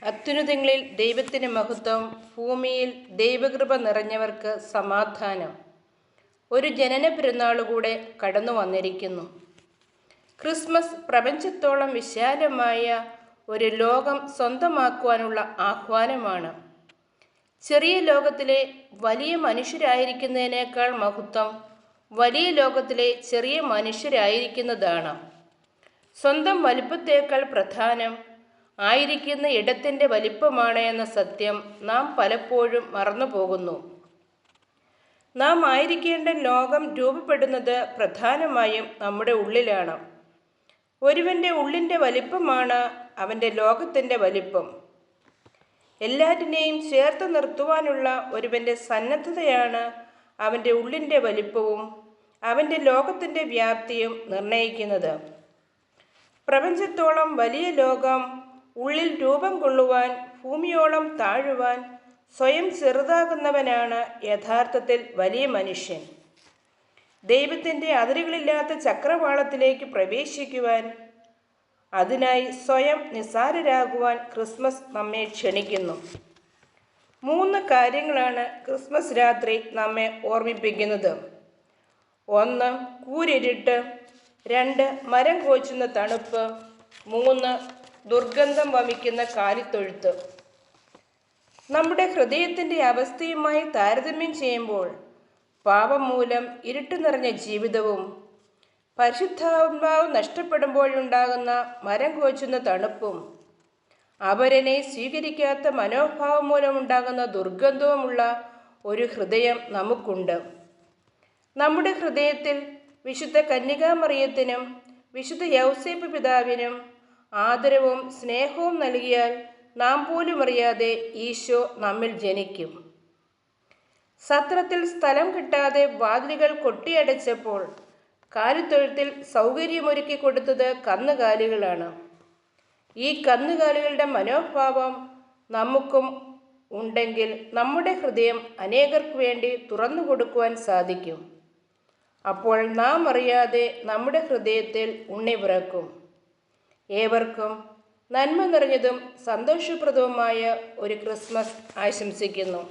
അത്യുന്നതങ്ങളിൽ ദൈവത്തിന് മഹത്വം, ഭൂമിയിൽ ദൈവകൃപ നിറഞ്ഞവർക്ക് സമാധാനം. ഒരു ജനന പെരുന്നാളുകൂടെ കടന്നു വന്നിരിക്കുന്നു. ക്രിസ്മസ് പ്രപഞ്ചത്തോളം വിശാലമായ ഒരു ലോകം സ്വന്തമാക്കുവാനുള്ള ആഹ്വാനമാണ്. ചെറിയ ലോകത്തിലെ വലിയ മനുഷ്യരായിരിക്കുന്നതിനേക്കാൾ മഹത്വം വലിയ ലോകത്തിലെ ചെറിയ മനുഷ്യരായിരിക്കുന്നതാണ്. സ്വന്തം വലിപ്പത്തേക്കാൾ പ്രധാനം ആയിരിക്കുന്ന ഇടത്തിൻ്റെ വലിപ്പമാണ് എന്ന സത്യം നാം പലപ്പോഴും മറന്നുപോകുന്നു. നാം ആയിരിക്കേണ്ട ലോകം രൂപപ്പെടുന്നത് പ്രധാനമായും നമ്മുടെ ഉള്ളിലാണ്. ഒരുവൻ്റെ ഉള്ളിൻ്റെ വലിപ്പമാണ് അവൻ്റെ ലോകത്തിൻ്റെ വലിപ്പം. എല്ലാറ്റിനെയും ചേർത്ത് നിർത്തുവാനുള്ള ഒരുവൻ്റെ സന്നദ്ധതയാണ് അവൻ്റെ ഉള്ളിൻ്റെ വലിപ്പവും അവൻ്റെ ലോകത്തിൻ്റെ വ്യാപ്തിയും നിർണയിക്കുന്നത്. പ്രപഞ്ചത്തോളം വലിയ ലോകം ഉള്ളിൽ രൂപം കൊള്ളുവാൻ, ഭൂമിയോളം താഴുവാൻ സ്വയം ചെറുതാകുന്നവനാണ് യഥാർത്ഥത്തിൽ വലിയ മനുഷ്യൻ. ദൈവത്തിൻ്റെ അതിരുകളില്ലാത്ത ചക്രവാളത്തിലേക്ക് പ്രവേശിക്കുവാൻ, അതിനായി സ്വയം നിസ്സാരരാകുവാൻ ക്രിസ്മസ് നമ്മെ ക്ഷണിക്കുന്നു. 3 കാര്യങ്ങളാണ് ക്രിസ്മസ് രാത്രി നമ്മെ ഓർമ്മിപ്പിക്കുന്നത്. 1. കൂരിരുട്ട്. 2. മരം കോച്ചുന്ന തണുപ്പ്. 3. ദുർഗന്ധം വമിക്കുന്ന കാലിത്തൊഴുത്ത്. നമ്മുടെ ഹൃദയത്തിൻ്റെ അവസ്ഥയുമായി താരതമ്യം ചെയ്യുമ്പോൾ പാപം മൂലം ഇരുട്ട് നിറഞ്ഞ ജീവിതവും പരിശുദ്ധാത്മാവ് നഷ്ടപ്പെടുമ്പോഴുണ്ടാകുന്ന മരം കോച്ചുന്ന തണുപ്പും അപരനെ സ്വീകരിക്കാത്ത മനോഭാവം മൂലമുണ്ടാകുന്ന ദുർഗന്ധവുമുള്ള ഒരു ഹൃദയം നമുക്കുണ്ട്. നമ്മുടെ ഹൃദയത്തിൽ വിശുദ്ധ കന്യകാമറിയത്തിനും വിശുദ്ധ യൗസേപ്പ് പിതാവിനും ആദരവും സ്നേഹവും നൽകിയാൽ നാം പോലും അറിയാതെ ഈശോ നമ്മിൽ ജനിക്കും. സത്രത്തിൽ സ്ഥലം കിട്ടാതെ വാതിലുകൾ കൊട്ടിയടച്ചപ്പോൾ കാലിത്തൊഴുത്തിൽ സൗകര്യമൊരുക്കി കൊടുത്തത് കന്നുകാലികളാണ്. ഈ കന്നുകാലികളുടെ മനോഭാവം നമുക്കും ഉണ്ടെങ്കിൽ നമ്മുടെ ഹൃദയം അനേകർക്ക് വേണ്ടി തുറന്നു കൊടുക്കുവാൻ സാധിക്കും. അപ്പോൾ നാം അറിയാതെ നമ്മുടെ ഹൃദയത്തിൽ ഉണ്ണി പിറക്കും. ഏവർക്കും നന്മ നിറഞ്ഞതും സന്തോഷപ്രദവുമായ ഒരു ക്രിസ്മസ് ആശംസിക്കുന്നു.